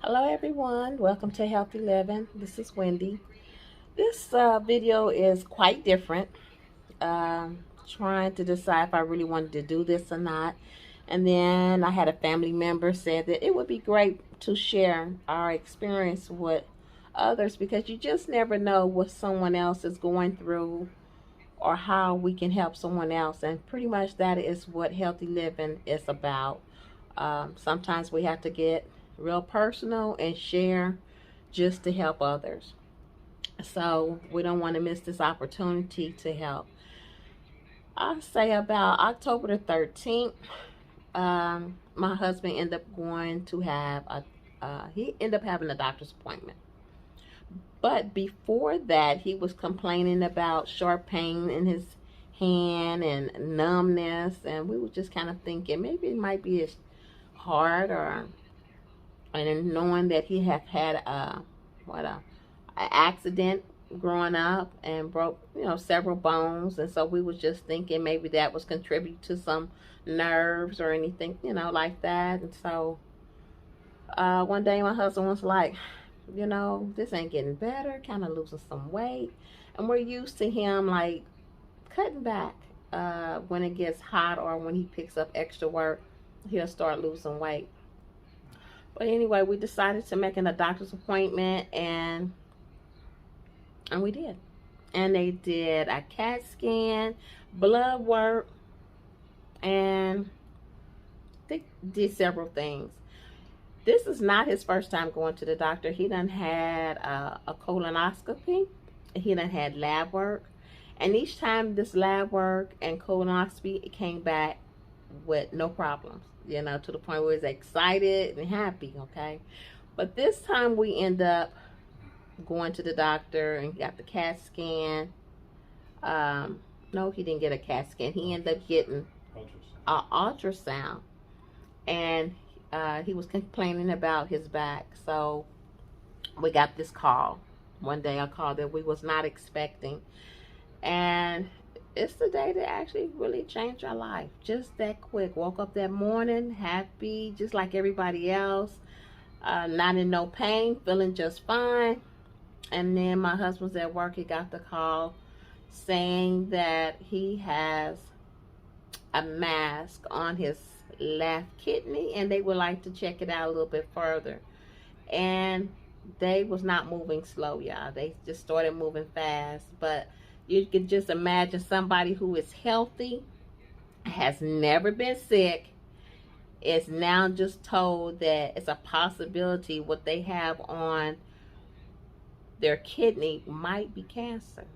Hello everyone, welcome to Healthy Living. This is Wendy. This video is quite different. Trying to decide if I really wanted to do this or not. And then I had a family member said that it would be great to share our experience with others because you just never know what someone else is going through or how we can help someone else. And pretty much that is what healthy living is about. Sometimes we have to get real personal and share just to help others. So we don't want to miss this opportunity to help. I say about October the 13th, my husband ended up going to have he ended up having a doctor's appointment. But before that, he was complaining about sharp pain in his hand and numbness, and we were just kind of thinking maybe it might be his heart, or and knowing that he had a accident growing up and broke several bones, and so we was just thinking maybe that was contribute to some nerves or anything like that. And so one day my husband was like, this ain't getting better, kind of losing some weight, and we're used to him like cutting back when it gets hot or when he picks up extra work, he'll start losing weight. But anyway, we decided to make a doctor's appointment, and we did. And they did a CAT scan, blood work, and they did several things. This is not his first time going to the doctor. He done had a colonoscopy. He done had lab work. And each time this lab work and colonoscopy, it came back with no problems, to the point where he's excited and happy, okay? But this time we end up going to the doctor and he got the CAT scan. No, he didn't get a CAT scan. He ended up getting an ultrasound. And he was complaining about his back. So we got this call. One day, a call that we was not expecting. And it's the day that actually really changed our life. Just that quick. Woke up that morning happy, just like everybody else. Not in no pain, feeling just fine. And then my husband's at work. He got the call saying that he has a mass on his left kidney and they would like to check it out a little bit further. And they was not moving slow, y'all. They just started moving fast. But you could just imagine somebody who is healthy, has never been sick, is now just told that it's a possibility what they have on their kidney might be cancer.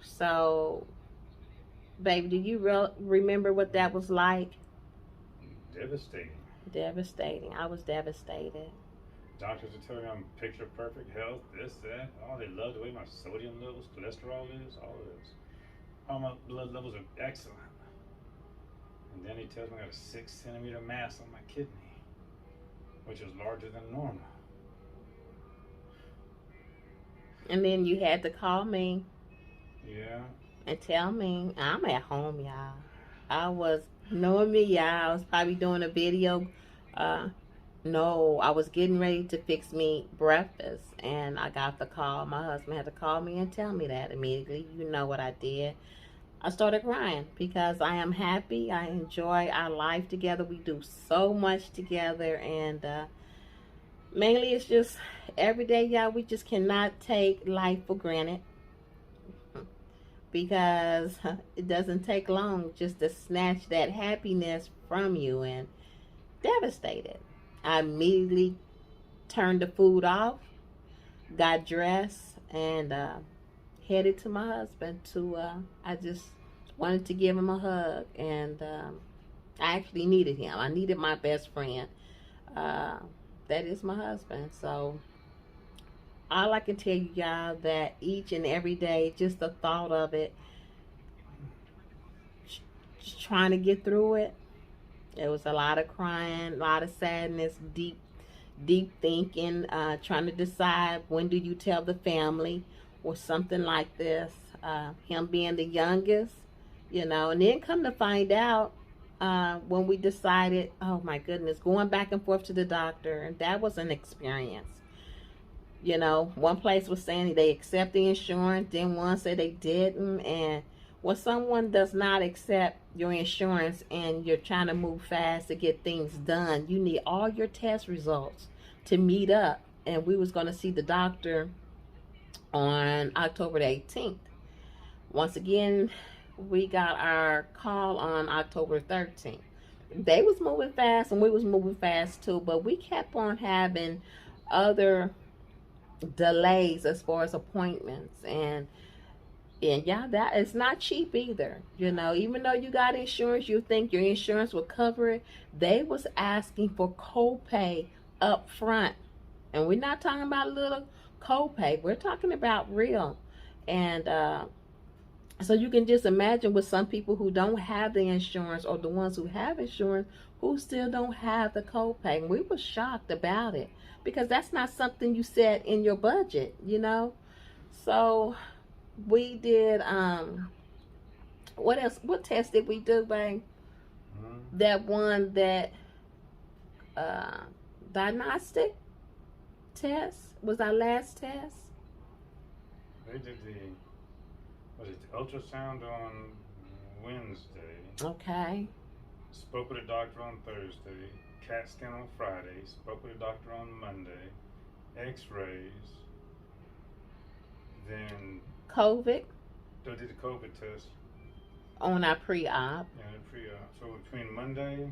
So, baby, do you remember what that was like? Devastating. Devastating. I was devastated. Doctors are telling me I'm picture perfect health, this, that. Oh, they love the way my sodium levels, cholesterol is, all of this. All my blood levels are excellent. And then he tells me I got a 6 centimeter mass on my kidney, which is larger than normal. And then you had to call me. Yeah. And tell me I'm at home, y'all. I was, knowing me, y'all, I was probably doing a video. No, I was getting ready to fix me breakfast, and I got the call. My husband had to call me and tell me that immediately. You know what I did. I started crying because I am happy. I enjoy our life together. We do so much together, and mainly it's just every day, y'all, we just cannot take life for granted because it doesn't take long just to snatch that happiness from you. And devastated, I immediately turned the food off, got dressed, and headed to my husband to I just wanted to give him a hug. And I actually needed him. I needed my best friend. That is my husband. So all I can tell you, y'all, that each and every day, just the thought of it, just trying to get through it, it was a lot of crying, a lot of sadness, deep thinking, trying to decide when do you tell the family or something like this. Him being the youngest, and then come to find out when we decided, oh my goodness, going back and forth to the doctor, and that was an experience. You know, one place was saying they accept the insurance, then one said they didn't. And when someone does not accept your insurance and you're trying to move fast to get things done, you need all your test results to meet up. And we was going to see the doctor on October the 18th. Once again, we got our call on October 13th. They was moving fast and we was moving fast too, but we kept on having other delays as far as appointments. And yeah, that is not cheap either. You know, even though you got insurance, you think your insurance will cover it. They was asking for copay up front. And we're not talking about a little copay. We're talking about real. And so you can just imagine with some people who don't have the insurance, or the ones who have insurance who still don't have the copay. And we were shocked about it because that's not something you set in your budget, you know. So we did what else? What test did we do, babe? That one, that uh diagnostic test was our last test. They did the ultrasound on Wednesday. Okay. Spoke with a doctor on Thursday. CAT scan on Friday. Spoke with a doctor on Monday. X-rays. Then COVID they did the COVID test on our pre-op. Yeah, the pre-op. So between Monday,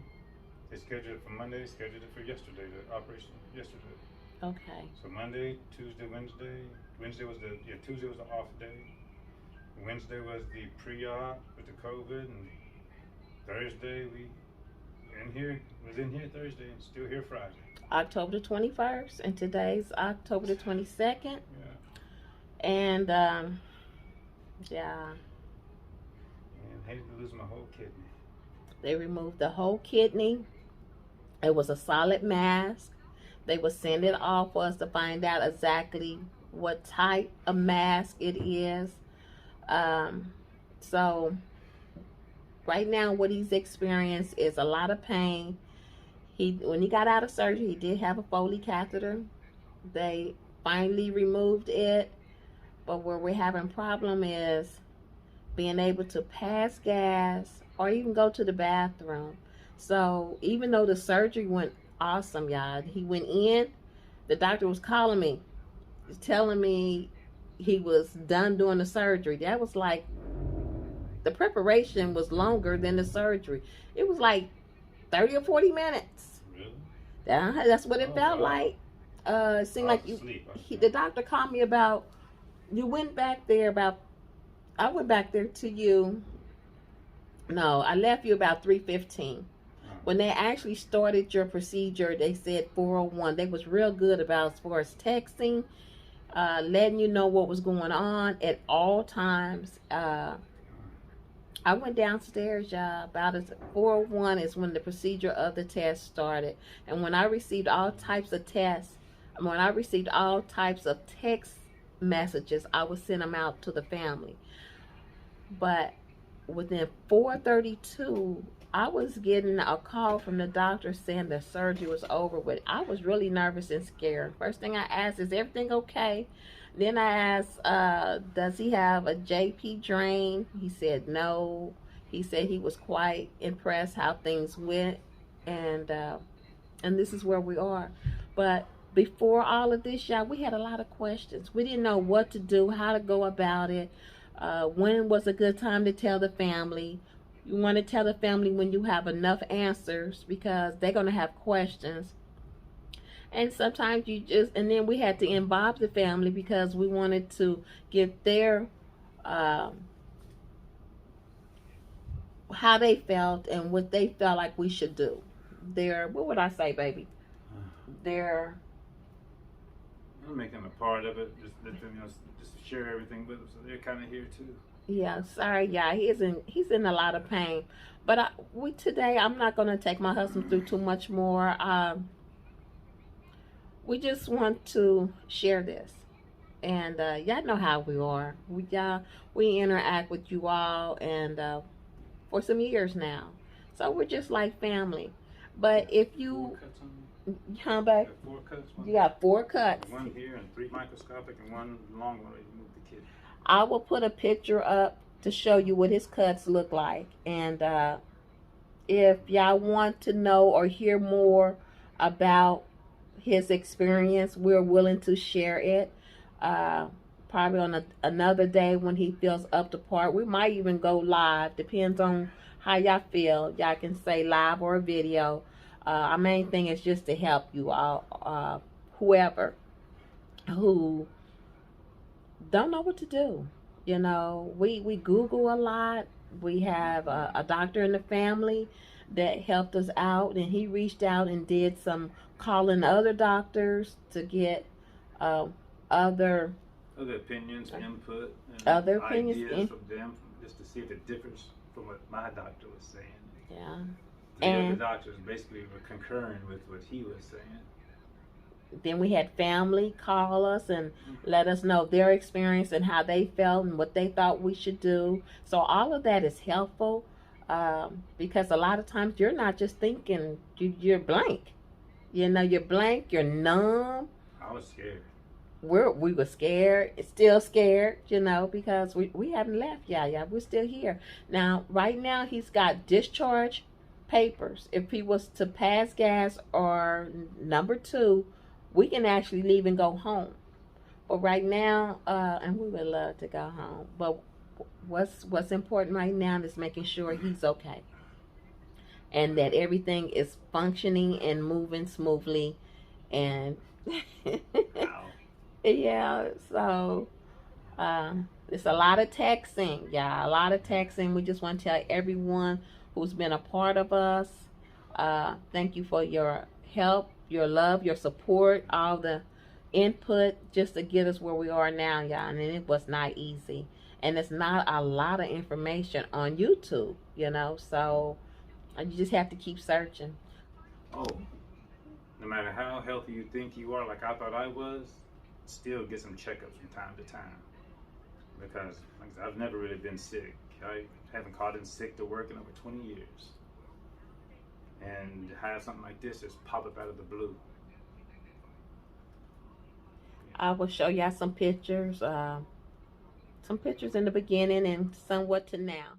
they scheduled it for Monday. They scheduled it for yesterday. The operation yesterday. Okay. So Monday, Tuesday, Wednesday. Wednesday was Tuesday was the off day. Wednesday was the pre-op with the COVID, and Thursday was in here Thursday and still here Friday. October the 21st, and today's October the 22nd. Yeah. And yeah. And I hated to lose my whole kidney. They removed the whole kidney. It was a solid mass. They would send it off for us to find out exactly what type of mass it is. So right now what he's experienced is a lot of pain. When he got out of surgery, he did have a Foley catheter. They finally removed it, but where we're having problem is being able to pass gas or even go to the bathroom. So even though the surgery went awesome, y'all, he went in, the doctor was calling me, telling me he was done doing the surgery. That was like, the preparation was longer than the surgery. It was like 30 or 40 minutes. Really? That's what it felt like. It seemed like the doctor called me about, you went back there about, I went back there to you, no, I left you about 3:15. When they actually started your procedure, they said 4:01. They was real good about as far as texting, letting you know what was going on at all times. I went downstairs, y'all, about as 4:01 is when the procedure of the test started. And when I received all types of tests, when I received all types of text messages, I would send them out to the family. But within 4:32, I was getting a call from the doctor saying the surgery was over with. I was really nervous and scared. First thing I asked, is everything okay? Then I asked, does he have a JP drain? He said no. He said he was quite impressed how things went, and this is where we are. But before all of this, y'all, we had a lot of questions. We didn't know what to do, how to go about it, when was a good time to tell the family. You want to tell the family when you have enough answers, because they're going to have questions. And sometimes and then we had to involve the family because we wanted to get their, how they felt and what they felt like we should do. What would I say, baby? I'm making a part of it, just let them, just share everything with them, so they're kind of here too. Yeah, sorry, yeah, he's in a lot of pain. But today, I'm not going to take my husband through too much more. We just want to share this. And y'all know how we are. We interact with you all and for some years now. So we're just like family. But if you, huh, babe? Four cuts. You got 4 cuts. One here and 3 microscopic and one long one where you move the kidney. I will put a picture up to show you what his cuts look like. And if y'all want to know or hear more about his experience, we're willing to share it. Probably on another day when he feels up to par. We might even go live. Depends on how y'all feel. Y'all can say live or a video. Our main thing is just to help you all, whoever who don't know what to do. You know, we Google a lot. We have a doctor in the family that helped us out, and he reached out and did some calling other doctors to get other opinions, input, and other opinions ideas from them, just to see if it differs from what my doctor was saying. Yeah. The other doctors basically were concurring with what he was saying. Then we had family call us and let us know their experience and how they felt and what they thought we should do. So all of that is helpful, because a lot of times you're not just thinking, you're blank. You know, you're blank, you're numb. I was scared. We were scared, still scared, you know, because we haven't left Yaya. We're still here. Now, right now, he's got discharge papers. If he was to pass gas or number 2, we can actually leave and go home. But right now, and we would love to go home. But what's important right now is making sure he's okay. And that everything is functioning and moving smoothly. And yeah, so it's a lot of texting, y'all. A lot of texting. We just want to tell everyone who's been a part of us, thank you for your help, your love, your support, all the input just to get us where we are now, y'all. And it was not easy. And it's not a lot of information on YouTube, you know. So you just have to keep searching. Oh, no matter how healthy you think you are, like I thought I was, still get some checkups from time to time. Because like I said, I've never really been sick. I haven't called in sick to work in over 20 years. And have something like this just pop up out of the blue. I will show y'all some pictures in the beginning and somewhat to now.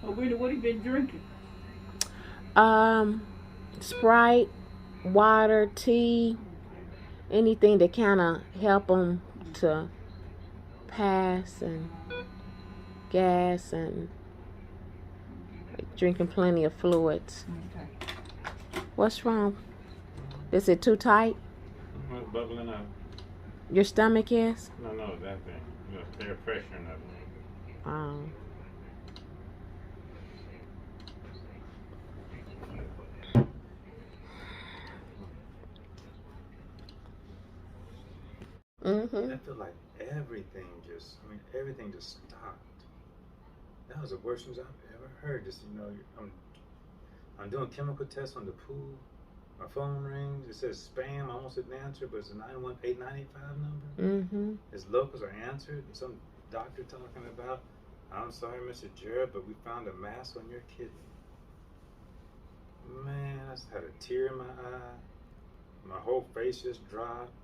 Oh, Wendy, what have you been drinking? Sprite, water, tea, anything to kind of help them to pass, and gas, and drinking plenty of fluids. Okay. What's wrong? Is it too tight? It's bubbling up. Your stomach is? No, that thing. The air pressure and that thing. Mm-hmm. I feel like everything just stopped. That was the worst news I've ever heard. Just, you know, I'm doing chemical tests on the pool. My phone rings. It says spam. I almost didn't answer, but it's a 918-985 number. Mm-hmm. It's locals are answered. And some doctor talking about, I'm sorry, Mr. Jarrett, but we found a mass on your kidney. Man, I just had a tear in my eye. My whole face just dropped.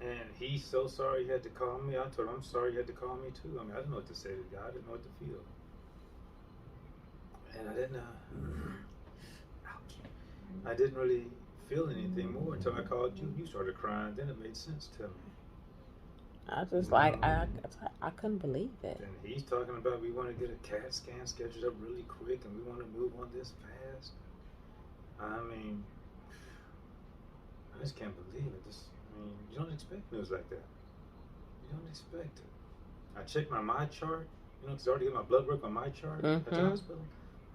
And he's so sorry he had to call me. I told him I'm sorry you had to call me too. I mean, I didn't know what to say to the guy. I didn't know what to feel. And I didn't really feel anything more until I called you. You started crying. Then it made sense to me. I just I couldn't believe it. And he's talking about we want to get a CAT scan scheduled up really quick and we want to move on this fast. I mean, I just can't believe it. You don't expect news like that. You don't expect it. I checked my chart, because I already get my blood work on my chart at the hospital.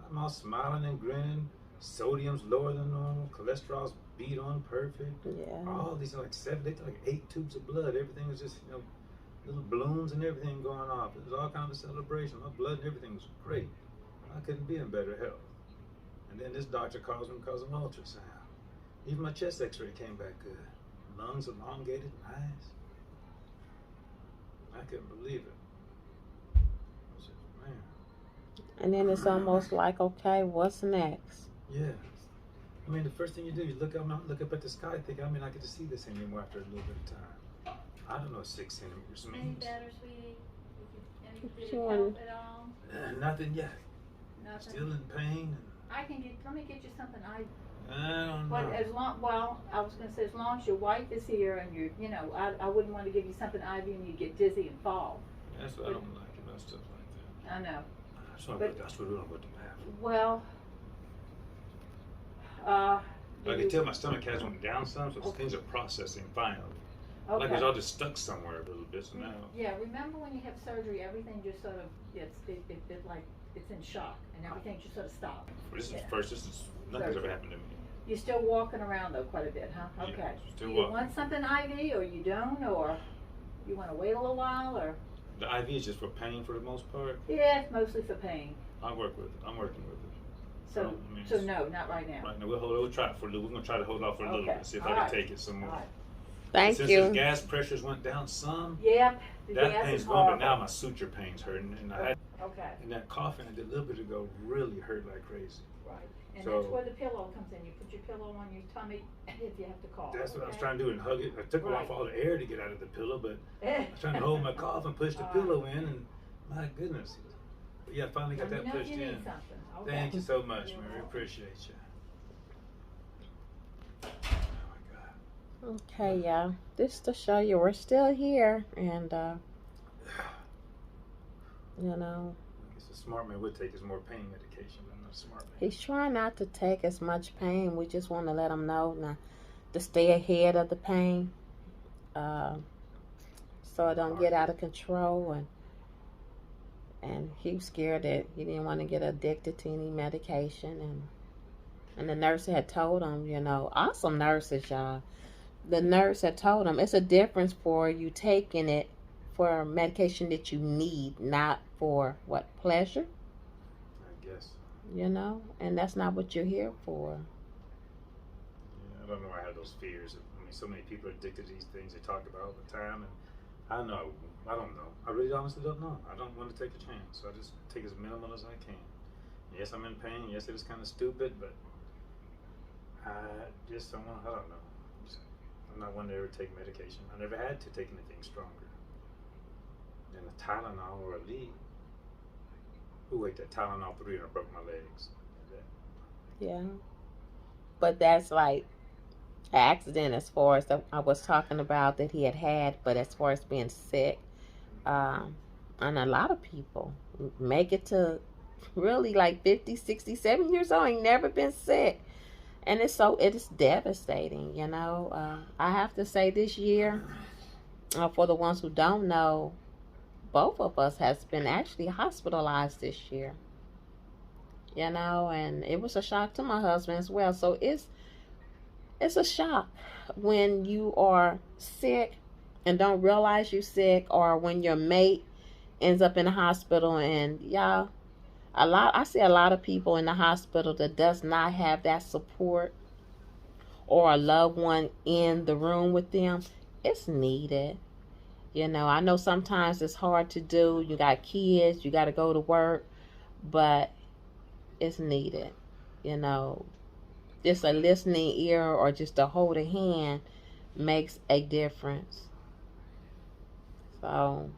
I'm all smiling and grinning. Sodium's lower than normal. Cholesterol's beat on perfect. Yeah. All these like 8 tubes of blood. Everything was just, little balloons and everything going off. It was all kind of a celebration. My blood and everything was great. I couldn't be in better health. And then this doctor calls me because of an ultrasound. Even my chest x-ray came back good. Lungs elongated, nice. I couldn't believe it. I said, man. And then it's almost like, okay, what's next? Yeah. I mean, the first thing you do, you look up at the sky, think, I mean, I get to see this anymore after a little bit of time. I don't know what 6 centimeters Any means. better, sweetie? Did it Sure. help at all? Nothing yet. Nothing. Still in pain. Let me get you something. I don't know. But I was gonna say, as long as your wife is here and I wouldn't want to give you something IV and you get dizzy and fall. That's what I don't like about stuff like that. I know. That's what we don't want to have. Well, I can tell my stomach has went down some, so things are processing finally. okay. Like it was all just stuck somewhere a little bit, so now. Yeah, remember when you have surgery, everything just sort of it's in shock and everything just sort of stops. This is Yeah. nothing's ever happened to me. You're still walking around though quite a bit, huh? Yeah, Okay. still Do you walking. want something IV or you don't, or you want to wait a little while, or? The IV is just for pain for the most part. Yeah, it's mostly for pain. I'm working with it. So, I mean, so no, not right now. Right now, we'll try it for a little. We're gonna try to hold off for a little Okay. bit, see if All I can right. take it some more. All right. Thank Since you. the gas pressures went down some, Yep. The that gas pain's is gone, but horrible. now my suture pain's hurting, and I had Okay. and that coughing I did a little bit ago really hurt like crazy. Right. And So- that's where the pillow comes in. You put your pillow on your tummy if you have to cough. That's what I was okay? trying to do and hug it. I took Right. off all the air to get out of the pillow, but I was trying to hold my cough and push the All pillow in, and my goodness. But yeah, I finally got Let me that know if pushed you in. need something. Okay. Thank you so much, You're Mary. welcome. Appreciate you. Oh my God. Okay, yeah. This to show you we're still here, and you know, I guess a smart man would take his more pain medication, but I'm not a smart man. he's trying not to take as much pain. We just want to let him know now to stay ahead of the pain, so it don't get out of control. And he was scared that he didn't want to get addicted to any medication, and the nurse had told him, you know, awesome nurses, y'all. The nurse had told him it's a difference for you taking it for medication that you need, not for what, pleasure, I guess. you know, and that's not what you're here for. Yeah, I don't know why I have those fears. I mean, so many people are addicted to these things they talk about all the time, and I don't know. I really honestly don't know. I don't want to take a chance, so I just take as minimal as I can. Yes, I'm in pain. Yes, it is kind of stupid, but I just don't want. I don't know. I'm not one to ever take medication. I never had to take anything stronger than a Tylenol or a lead. Who ate that Tylenol 3 and I broke my legs? Yeah, but that's like an accident as far as I was talking about that he had, but as far as being sick, and a lot of people make it to really like 50, 60, 70 years old, ain't never been sick. And it is devastating, you know. I have to say this year, for the ones who don't know, both of us has been actually hospitalized this year. You know, and it was a shock to my husband as well. So it's a shock when you are sick and don't realize you're sick, or when your mate ends up in the hospital. And y'all, I see a lot of people in the hospital that does not have that support or a loved one in the room with them. It's needed. You know, I know sometimes it's hard to do. You got kids, you got to go to work, but it's needed. You know, just a listening ear or just to hold a hand makes a difference. So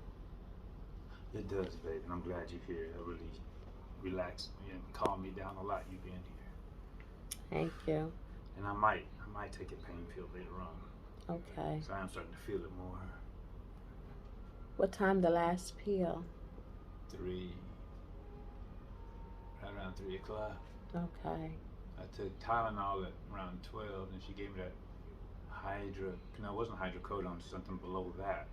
It does, babe, and I'm glad you're here. It really relaxed me and calmed me down a lot, you being here. thank you. And I might take a pain pill later on. Okay. So I'm starting to feel it more. What time the last pill? Right around 3 o'clock. Okay. I took Tylenol at around 12, and she gave me that it wasn't hydrocodone, something below that.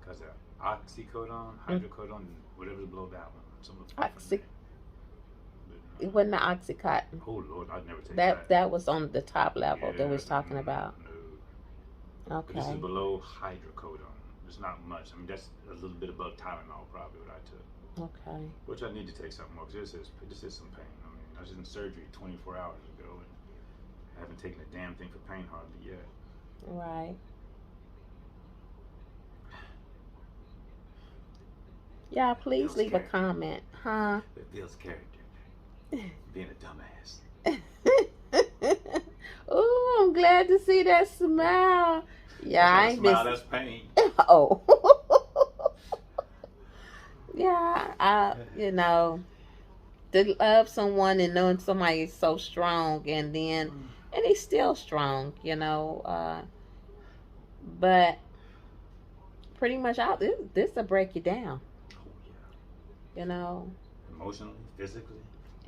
Because oxycodone, hydrocodone, and whatever's below that one. It wasn't the Oxycontin. Oh Lord, I'd never take that. That was on the top level that we Yeah, was talking about. No. But this Okay. is below hydrocodone. It's not much. I mean, that's a little bit above Tylenol probably what I took. Okay. Which I need to take something more because this is some pain. I mean, I was in surgery 24 hours ago and I haven't taken a damn thing for pain hardly yet. Right. Yeah, please leave a comment. Huh? It builds character. Being a dumbass. Oh, I'm glad to see that smile. Yeah, I ain't smile, that's pain. Oh. Yeah, to love someone and knowing somebody is so strong and he's still strong, but pretty much this will break you down. Oh, yeah. Emotionally, physically.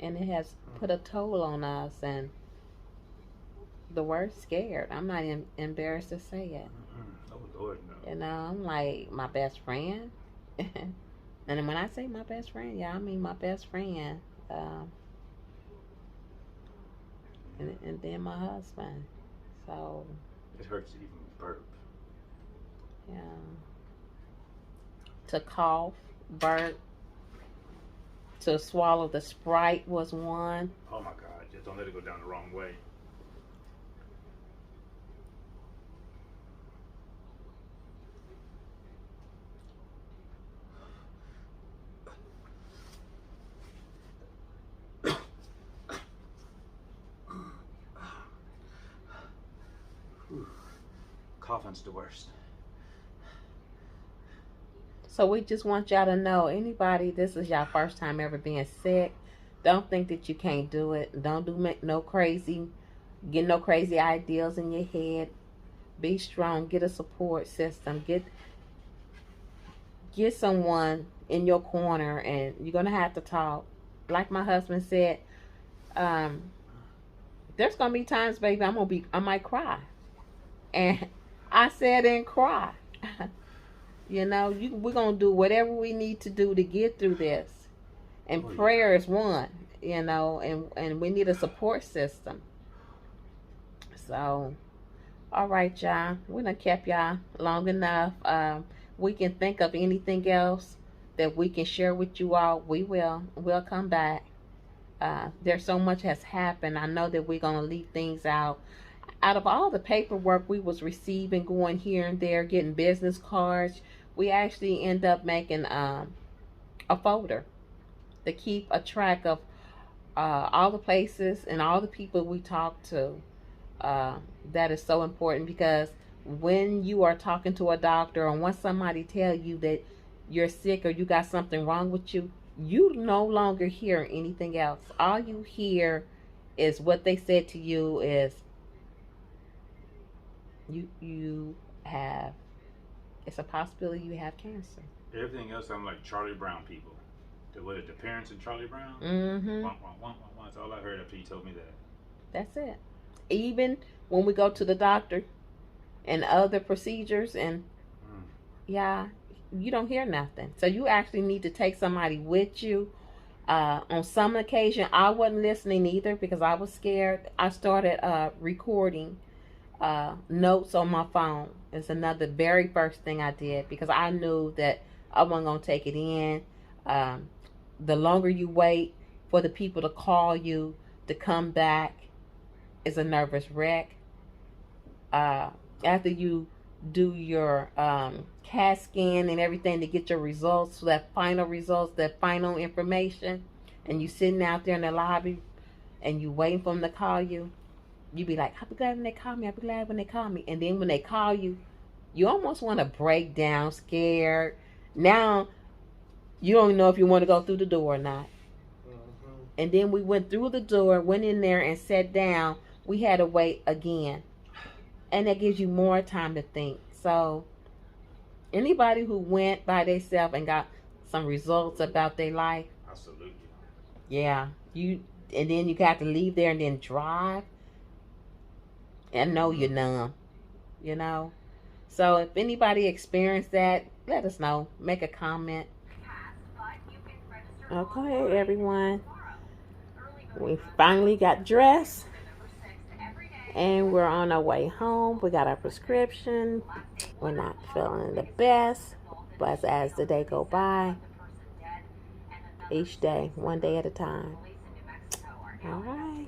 And it has put a toll on us, and the word scared. I'm not embarrassed to say it. Oh, Lord, no. I'm like my best friend. And when I say my best friend, I mean my best friend. And then my husband. So it hurts to even burp. Yeah. To cough, burp, to swallow the Sprite was one. Oh my God! Just don't let it go down the wrong way. Coughing's the worst. So we just want y'all to know, anybody, this is y'all first time ever being sick, don't think that you can't do it. Don't get no crazy ideas in your head. Be strong. Get a support system. Get someone in your corner, and you're gonna have to talk. Like my husband said, there's gonna be times, baby, I might cry, and I said and cry. We're gonna do whatever we need to do to get through this, and prayer is one. And we need a support system. So, all right, y'all, we done kept y'all long enough. We can think of anything else that we can share with you all. We'll come back. There's so much has happened. I know that we're gonna leave things out. Out of all the paperwork we was receiving, going here and there, getting business cards, we actually end up making a folder to keep a track of all the places and all the people we talk to. That is so important, because when you are talking to a doctor, or when somebody tell you that you're sick or you got something wrong with you, you no longer hear anything else. All you hear is what they said to you is you have, it's a possibility you have cancer. Everything else, I'm like Charlie Brown people. The parents in Charlie Brown? Mm-hmm. That's all I heard after you told me that. That's it. Even when we go to the doctor and other procedures, and you don't hear nothing. So you actually need to take somebody with you. On some occasion, I wasn't listening either because I was scared. I started recording notes on my phone. It's another very first thing I did, because I knew that I wasn't going to take it in. The longer you wait for the people to call you to come back is a nervous wreck. After you do your CAT scan and everything to get your results, so that final results, that final information, and you sitting out there in the lobby and you waiting for them to call you, you be like, I'll be glad when they call me. I'll be glad when they call me. And then when they call you, you almost want to break down, scared. Now, you don't know if you want to go through the door or not. Mm-hmm. And then we went through the door, went in there and sat down. We had to wait again. And that gives you more time to think. So, anybody who went by themselves and got some results about their life. Absolutely. Yeah. And then you got to leave there and then drive. And know you're numb. So if anybody experienced that, let us know. Make a comment. Okay, everyone. We finally got dressed. And we're on our way home. We got our prescription. We're not feeling the best, but as the day go by, each day, one day at a time. All right.